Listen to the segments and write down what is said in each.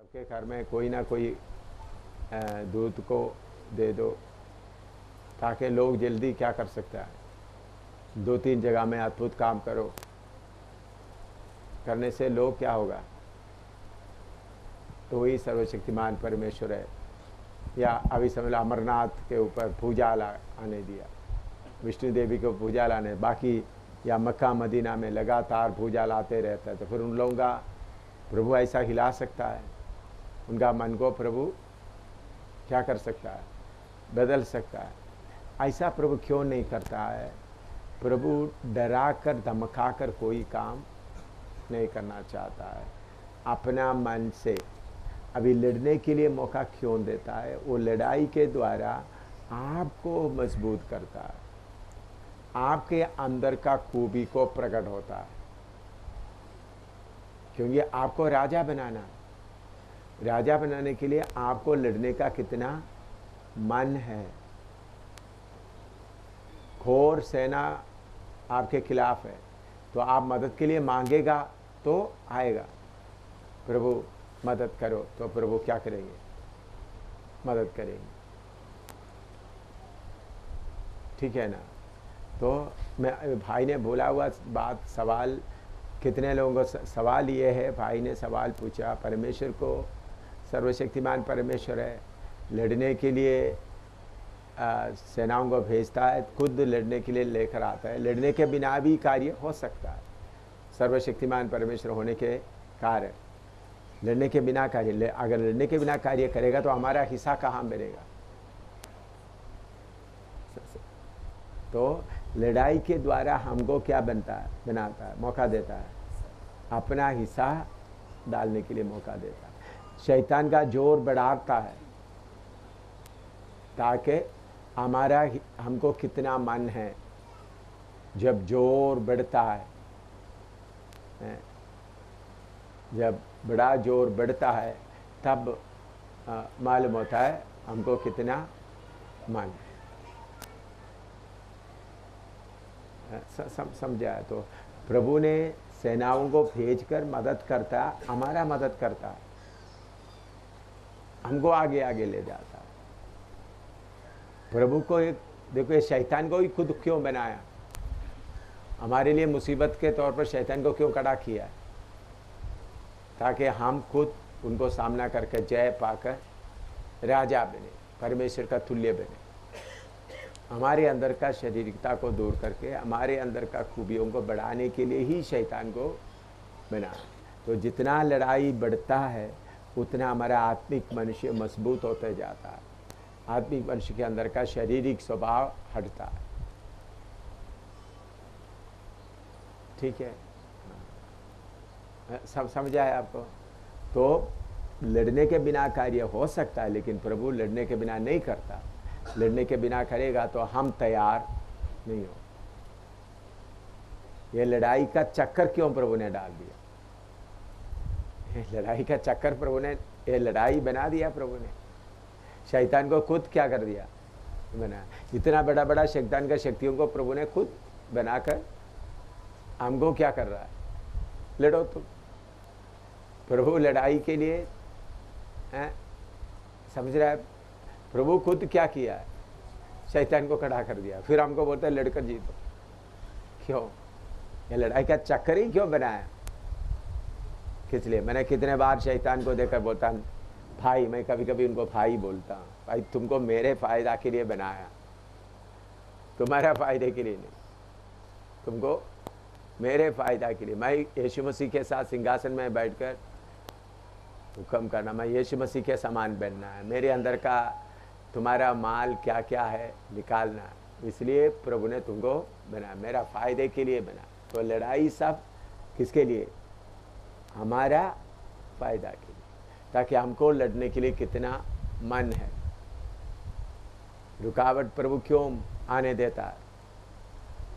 सबके घर में कोई ना कोई दूध को दे दो ताकि लोग जल्दी क्या कर सकता है, 2-3 जगह में अद्भुत काम करो, करने से लोग क्या होगा, तो वही सर्वशक्तिमान परमेश्वर है। या अभी समझ लो अमरनाथ के ऊपर भूजाल आने दिया, विष्णु देवी को भूजाल आने, बाकी या मक्का मदीना में लगातार भूजाल आते रहता है, तो फिर उन लोगों का प्रभु ऐसा हिला सकता है, उनका मन को प्रभु क्या कर सकता है, बदल सकता है। ऐसा प्रभु क्यों नहीं करता है? प्रभु डरा कर धमका कर कोई काम नहीं करना चाहता है, अपना मन से अभी लड़ने के लिए मौका क्यों देता है? वो लड़ाई के द्वारा आपको मजबूत करता है, आपके अंदर का खूबी को प्रकट होता है, क्योंकि आपको राजा बनाना, राजा बनाने के लिए आपको लड़ने का कितना मन है। घोर सेना आपके खिलाफ है, तो आप मदद के लिए मांगेगा तो आएगा, प्रभु मदद करो, तो प्रभु क्या करेंगे, मदद करेंगे। ठीक है ना? तो मैं भाई ने बोला हुआ बात, सवाल कितने लोगों को सवाल ये है, भाई ने सवाल पूछा, परमेश्वर को सर्वशक्तिमान परमेश्वर है, लड़ने के लिए सेनाओं को भेजता है, खुद लड़ने के लिए लेकर आता है, लड़ने के बिना भी कार्य हो सकता है, सर्वशक्तिमान परमेश्वर होने के कारण लड़ने के बिना कार्य, अगर लड़ने के बिना कार्य करेगा तो हमारा हिस्सा कहाँ मिलेगा? तो लड़ाई के द्वारा हमको क्या बनता है, बनाता है, मौका देता है, अपना हिस्सा डालने के लिए मौका देता है, शैतान का जोर बढ़ाता है, ताकि हमारा हमको कितना मन है, जब जोर बढ़ता है, जब बड़ा जोर बढ़ता है तब मालूम होता है हमको कितना मन है। समझा है? तो प्रभु ने सेनाओं को भेजकर मदद करता, हमारा मदद करता, हमको आगे आगे ले जाता। प्रभु को एक देखो, ये शैतान को ही खुद क्यों बनाया, हमारे लिए मुसीबत के तौर पर शैतान को क्यों खड़ा किया, ताकि हम खुद उनको सामना करके जय पाकर राजा बने, परमेश्वर का तुल्य बने, हमारे अंदर का शारीरिकता को दूर करके हमारे अंदर का खूबियों को बढ़ाने के लिए ही शैतान को बना। तो जितना लड़ाई बढ़ता है उतना हमारा आत्मिक मनुष्य मजबूत होते जाता है, आत्मिक मनुष्य के अंदर का शारीरिक स्वभाव हटता है। ठीक है, सब समझा है आपको? तो लड़ने के बिना कार्य हो सकता है, लेकिन प्रभु लड़ने के बिना नहीं करता, लड़ने के बिना करेगा तो हम तैयार नहीं हो। ये लड़ाई का चक्कर क्यों प्रभु ने डाल दिया, ये लड़ाई का चक्कर प्रभु ने, ये लड़ाई बना दिया प्रभु ने, शैतान को खुद क्या कर दिया, बना, इतना बड़ा बड़ा शैतान का शक्तियों को प्रभु ने खुद बनाकर हमको क्या कर रहा है, लड़ो तुम। प्रभु लड़ाई के लिए समझ रहा है, प्रभु खुद क्या किया है, शैतान को खड़ा कर दिया, फिर हमको बोलते हैं लड़कर जीतो। क्यों? ये लड़ाई का चक्कर ही क्यों बनाया, किस लिए? मैंने कितने बार शैतान को देखकर बोलता भाई, मैं कभी कभी उनको भाई बोलता हूँ, भाई तुमको मेरे फायदा के लिए बनाया, तुम्हारा फायदे के लिए नहीं, तुमको मेरे फायदा के लिए। मैं यीशु मसीह के साथ सिंहासन में बैठकर हुक्म करना, मैं यीशु मसीह के समान बनना है, मेरे अंदर का तुम्हारा माल क्या क्या है निकालना, इसलिए प्रभु ने तुमको बना, मेरा फायदे के लिए बना। तो लड़ाई सब किसके लिए, हमारा फायदा के लिए, ताकि हमको लड़ने के लिए कितना मन है। रुकावट प्रभु क्यों आने देता है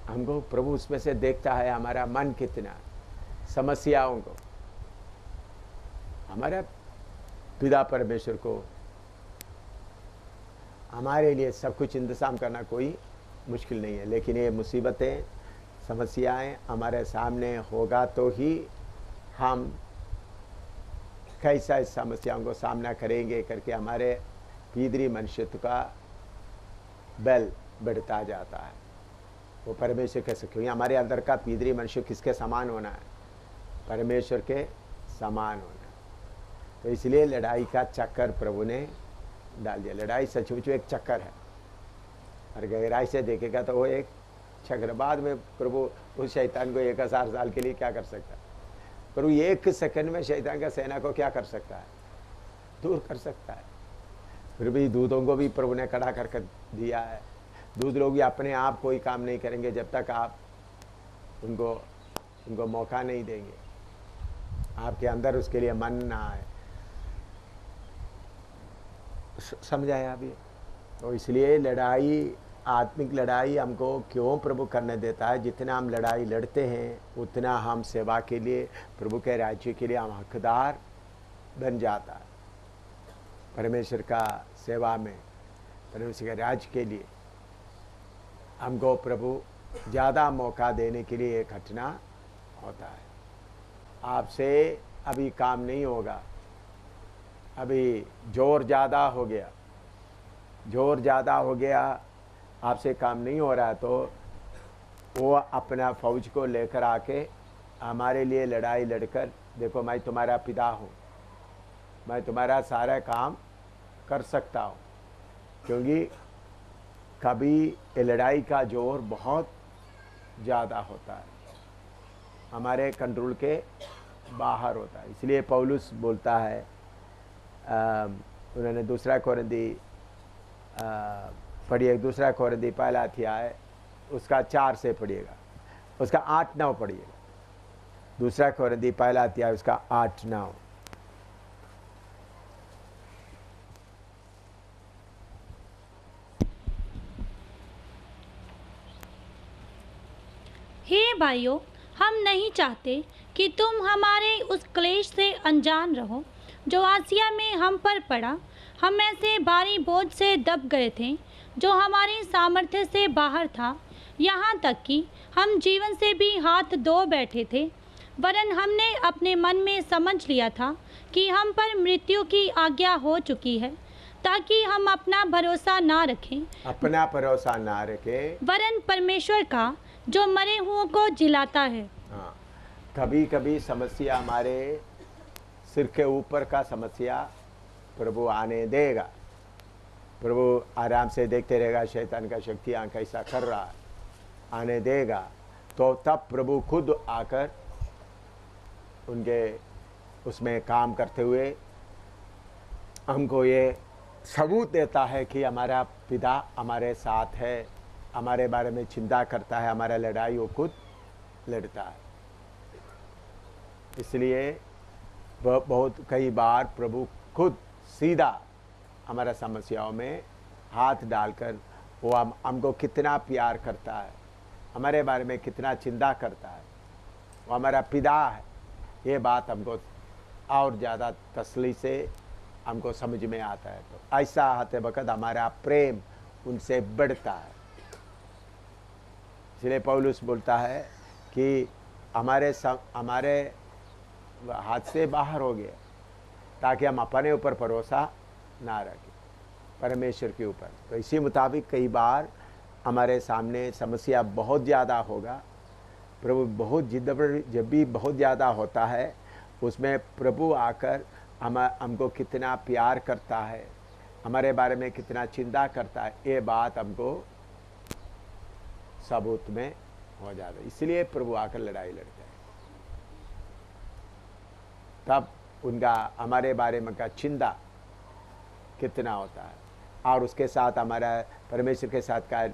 हमको? प्रभु उसमें से देखता है हमारा मन कितना, समस्याओं को। हमारा पिता परमेश्वर को हमारे लिए सब कुछ इंतजाम करना कोई मुश्किल नहीं है, लेकिन ये मुसीबतें, समस्याएं हमारे सामने होगा तो ही हम कैसा इस समस्याओं को सामना करेंगे करके हमारे भीतरी मनुष्यत्व का बल बढ़ता जाता है। वो परमेश्वर कैसे, क्योंकि हमारे अंदर का भीतरी मनुष्य किसके समान होना है? परमेश्वर के समान होना है। तो इसलिए लड़ाई का चक्कर प्रभु ने डाल दिया। लड़ाई सचमुच एक चक्कर है, और गहराई से देखेगा तो वो एक चक्र। बाद में प्रभु उस शैतान को 1000 साल के लिए क्या कर सकता है? प्रभु 1 सेकंड में शैतान का सेना को क्या कर सकता है? दूर कर सकता है। फिर भी दूतों को भी प्रभु ने खड़ा कर दिया है। दूत लोग भी अपने आप कोई काम नहीं करेंगे जब तक आप उनको मौका नहीं देंगे, आपके अंदर उसके लिए मन ना आए। समझाया अभी? तो इसलिए लड़ाई, आत्मिक लड़ाई हमको क्यों प्रभु करने देता है? जितना हम लड़ाई लड़ते हैं उतना हम सेवा के लिए, प्रभु के राज्य के लिए हम हकदार बन जाता है। परमेश्वर का सेवा में, परमेश्वर के राज्य के लिए हमको प्रभु ज़्यादा मौका देने के लिए एक घटना होता है। आपसे अभी काम नहीं होगा, अभी जोर ज़्यादा हो गया, जोर ज़्यादा हो गया, आपसे काम नहीं हो रहा, तो वो अपना फौज को लेकर आके हमारे लिए लड़ाई लड़कर, देखो मैं तुम्हारा पिता हूँ, मैं तुम्हारा सारा काम कर सकता हूँ। क्योंकि कभी ये लड़ाई का जोर बहुत ज़्यादा होता है, हमारे कंट्रोल के बाहर होता है। इसलिए पौलुस बोलता है, उन्होंने दूसरा कोरिन्थी पढ़िए, दूसरा कोरिन्थी पहला अध्याय उसका 4 से पढ़िएगा, उसका 8-9 पढ़िएगा। दूसरा कोरिन्थी पहला अध्याय उसका 8-9। हे भाइयों, हम नहीं चाहते कि तुम हमारे उस क्लेश से अनजान रहो जो आसिया में हम पर पड़ा। हम ऐसे भारी बोझ से दब गए थे जो हमारी सामर्थ्य से बाहर था, यहाँ तक कि हम जीवन से भी हाथ धो बैठे थे। वरन हमने अपने मन में समझ लिया था कि हम पर मृत्यु की आज्ञा हो चुकी है, ताकि हम अपना भरोसा ना रखें, वरन परमेश्वर का जो मरे हुओं को जिलाता है। हाँ, कभी कभी समस्या हमारे सिर के ऊपर का समस्या प्रभु आने देगा। प्रभु आराम से देखते रहेगा शैतान का शक्तियाँ कैसा कर रहा है, आने देगा। तो तब प्रभु खुद आकर उनके उसमें काम करते हुए हमको ये सबूत देता है कि हमारा पिता हमारे साथ है, हमारे बारे में चिंता करता है, हमारा लड़ाई वो खुद लड़ता है। इसलिए बहुत कई बार प्रभु खुद सीधा हमारा समस्याओं में हाथ डालकर वो हमको कितना प्यार करता है, हमारे बारे में कितना चिंता करता है, वो हमारा पिता है, ये बात हमको और ज़्यादा तसल्ली से हमको समझ में आता है। तो ऐसा आते वक्त हमारा प्रेम उनसे बढ़ता है। इसलिए पौलुस बोलता है कि हमारे हाथ से बाहर हो गया, ताकि हम अपने ऊपर भरोसा ना रखें, परमेश्वर के ऊपर। तो इसी मुताबिक कई बार हमारे सामने समस्या बहुत ज़्यादा होगा, प्रभु बहुत जब भी बहुत ज़्यादा होता है, उसमें प्रभु आकर हमको कितना प्यार करता है, हमारे बारे में कितना चिंता करता है, ये बात हमको सबूत में हो जाता है। इसलिए प्रभु आकर लड़ाई लड़ते हैं, तब उनका हमारे बारे में का चिंता कितना होता है, और उसके साथ हमारा परमेश्वर के साथ का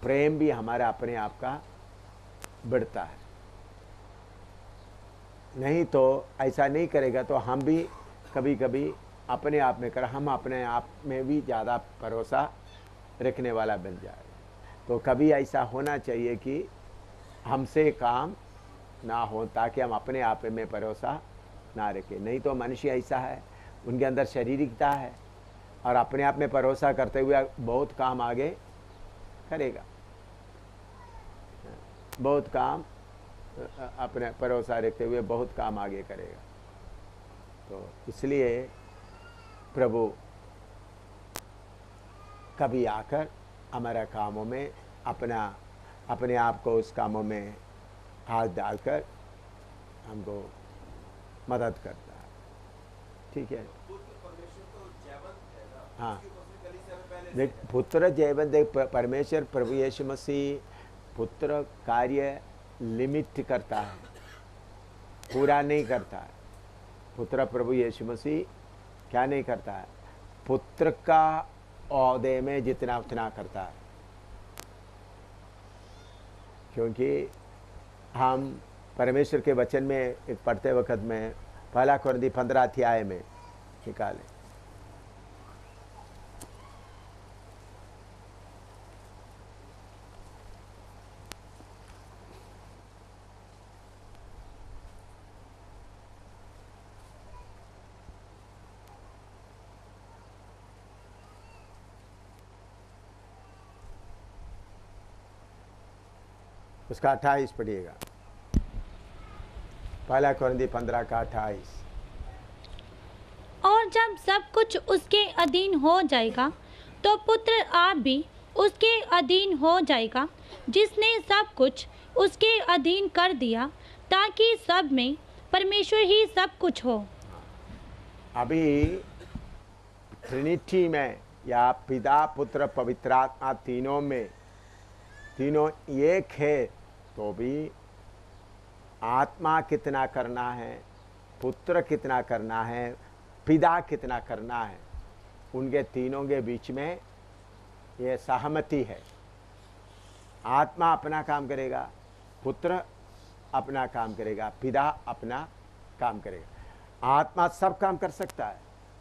प्रेम भी हमारा अपने आप का बढ़ता है। नहीं तो ऐसा नहीं करेगा तो हम भी कभी कभी अपने आप में हम अपने आप में भी ज़्यादा भरोसा रखने वाला बन जाए। तो कभी ऐसा होना चाहिए कि हमसे काम ना हो, ताकि हम अपने आप में भरोसा ना रखें। नहीं तो मनुष्य ऐसा है, उनके अंदर शारीरिकता है, और अपने आप में भरोसा करते हुए बहुत काम आगे करेगा, बहुत काम अपने भरोसा रखते हुए बहुत काम आगे करेगा। तो इसलिए प्रभु कभी आकर हमारा कामों में अपने आप को उस कामों में हाथ डालकर हमको मदद करता है। ठीक है, हाँ, देख पुत्र जयवंत, देख परमेश्वर प्रभु यीशु मसीह पुत्र कार्य लिमिट करता है, पूरा नहीं करता है। पुत्र प्रभु यीशु मसीह क्या नहीं करता है, पुत्र का औहदे में जितना उतना करता है। क्योंकि हम परमेश्वर के वचन में एक पढ़ते वक्त में 1 कुरिन्थी 15 अध्याय में निकालें, उसका 28 पढ़िएगा। 1 कुरिन्थी 15 का 28। और जब सब कुछ उसके अधीन हो जाएगा तो पुत्र आप भी उसके अधीन हो जाएगा, जिसने सब कुछ उसके अधीन कर दिया, ताकि सब में परमेश्वर ही सब कुछ हो। अभी ट्रिनिटी में या पिता पुत्र पवित्र आत्मा तीनों में, तीनों एक है, तो भी आत्मा कितना करना है, पुत्र कितना करना है, पिता कितना करना है, उनके तीनों के बीच में ये सहमति है। आत्मा अपना काम करेगा, पुत्र अपना काम करेगा, पिता अपना काम करेगा। आत्मा सब काम कर सकता है,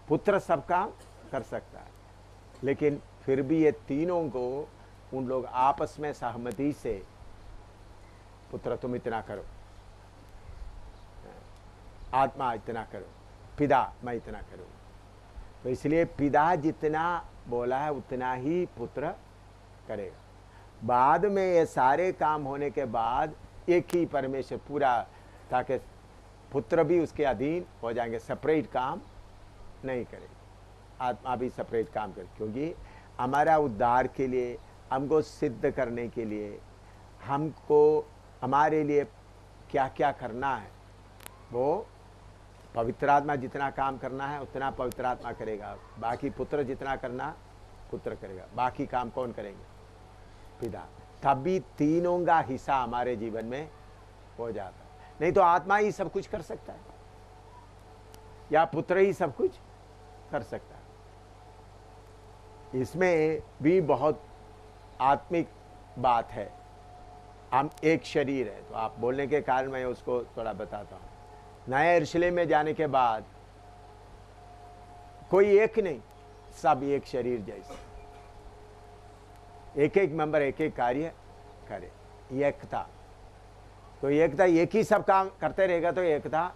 पुत्र सब काम कर सकता है, लेकिन फिर भी ये तीनों को उन लोग आपस में सहमति से, पुत्र तुम इतना करो, आत्मा इतना करो, पिता मैं इतना करूँ। तो इसलिए पिता जितना बोला है उतना ही पुत्र करेगा। बाद में ये सारे काम होने के बाद एक ही परमेश्वर पूरा, ताकि पुत्र भी उसके अधीन हो जाएंगे, सेपरेट काम नहीं करेगा, आत्मा भी सेपरेट काम करे। क्योंकि हमारा उद्धार के लिए, हमको सिद्ध करने के लिए, हमको हमारे लिए क्या क्या करना है, वो पवित्र आत्मा जितना काम करना है उतना पवित्र आत्मा करेगा। बाकी पुत्र जितना करना पुत्र करेगा, बाकी काम कौन करेंगे, पिता। तभी तीनों का हिस्सा हमारे जीवन में हो जाता है। नहीं तो आत्मा ही सब कुछ कर सकता है या पुत्र ही सब कुछ कर सकता है। इसमें भी बहुत आत्मिक बात है। हम एक शरीर है, तो आप बोलने के कारण मैं उसको थोड़ा बताता हूँ। नया यरूशलेम में जाने के बाद कोई एक नहीं, सब एक शरीर जैसे, एक एक मेंबर एक एक कार्य करे, एकता। तो एकता, एक ही सब काम करते रहेगा तो एकता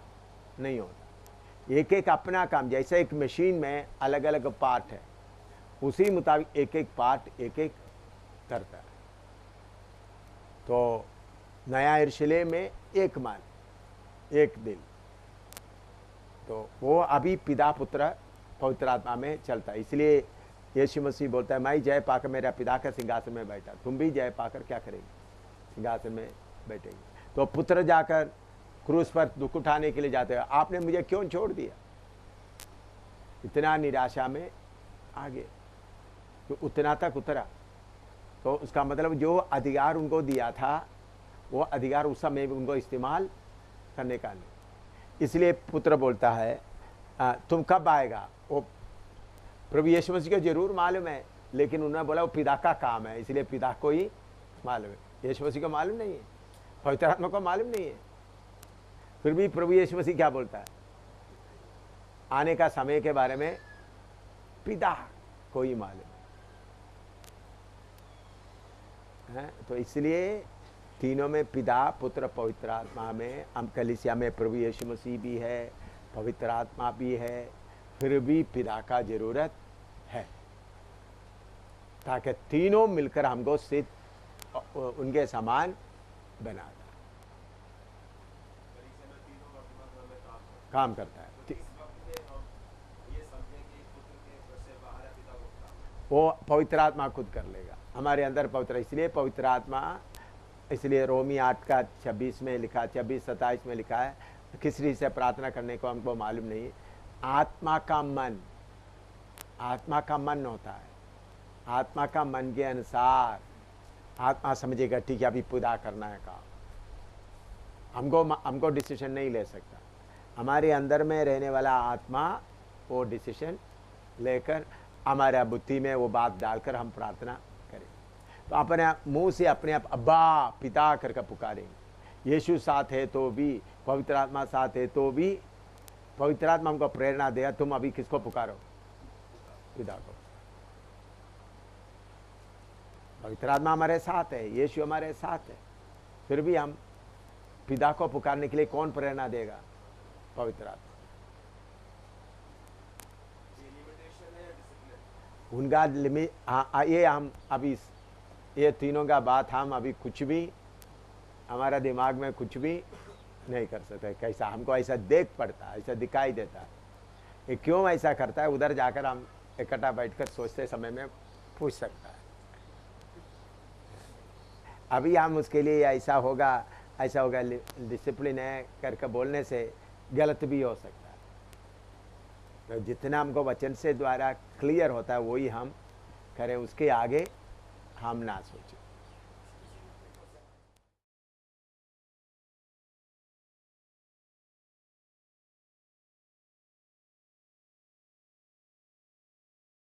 नहीं होता। एक एक अपना काम, जैसे एक मशीन में अलग अलग पार्ट है, उसी मुताबिक एक एक पार्ट एक एक करता है। तो नया यरूशलेम में एक मन, एक दिल, तो वो अभी पिता पुत्र पवित्र आत्मा में चलता है। इसलिए यीशु मसीह बोलता है, मैं जय पाकर मेरा पिता के सिंहासन में बैठा, तुम भी जय पाकर क्या करेंगे, सिंहासन में बैठेंगे। तो पुत्र जाकर क्रूस पर दुख उठाने के लिए जाते हैं, आपने मुझे क्यों छोड़ दिया, इतना निराशा में आ गए, तो उतना तक उतरा। तो उसका मतलब जो अधिकार उनको दिया था वो अधिकार उस समय उनको इस्तेमाल करने का नहीं। इसलिए पुत्र बोलता है तुम कब आएगा, वो प्रभु यीशु मसीह को जरूर मालूम है, लेकिन उन्होंने बोला वो पिता का काम है, इसलिए पिता को ही मालूम है। यीशु मसीह को मालूम नहीं है, पवित्र आत्मा को मालूम नहीं है। फिर भी प्रभु यीशु मसीह क्या बोलता है, आने का समय के बारे में पिता को ही मालूम है। तो इसलिए तीनों में, पिता पुत्र पवित्र आत्मा में, हम कलीसिया में प्रभु यीशु मसीह भी है, पवित्र आत्मा भी है, फिर भी पिता का जरूरत है, ताकि तीनों मिलकर हमको सिद्ध उनके समान बनाता, काम करता है। वो पवित्र आत्मा खुद कर लेगा हमारे अंदर पवित्र। इसलिए पवित्र आत्मा, इसलिए रोमी 8:26 में लिखा, 26-27 में लिखा है, किस रीत से प्रार्थना करने को हमको मालूम नहीं। आत्मा का मन होता है, आत्मा का मन के अनुसार आत्मा समझेगा ठीक है अभी पूरा करना है काम। हमको डिसीजन नहीं ले सकता, हमारे अंदर में रहने वाला आत्मा वो डिसीजन लेकर हमारे बुद्धि में वो बात डालकर हम प्रार्थना करें। तो अपने मुंह से अपने आप अब्बा पिता करके पुकारेंगे। यीशु साथ है तो भी, पवित्र आत्मा साथ है तो भी, पवित्र आत्मा हमको प्रेरणा देगा तुम अभी किसको पुकारो, पिता को। पवित्र आत्मा हमारे साथ है, यीशु हमारे साथ है, फिर भी हम पिता को पुकारने के लिए कौन प्रेरणा देगा, पवित्र आत्मा। उनका लिमिट, ये हम अभी ये तीनों का बात हम अभी कुछ भी हमारा दिमाग में कुछ भी नहीं कर सकते। कैसा हमको ऐसा देख पड़ता है, ऐसा दिखाई देता है, ये क्यों ऐसा करता है, उधर जाकर हम इकट्ठा बैठकर सोचते समय में पूछ सकता है। अभी हम उसके लिए ऐसा होगा डिसिप्लिन है करके बोलने से गलत भी हो सकता है। तो जितना हमको वचन से द्वारा क्लियर होता है वही हम करें, उसके आगे हम ना सोचें।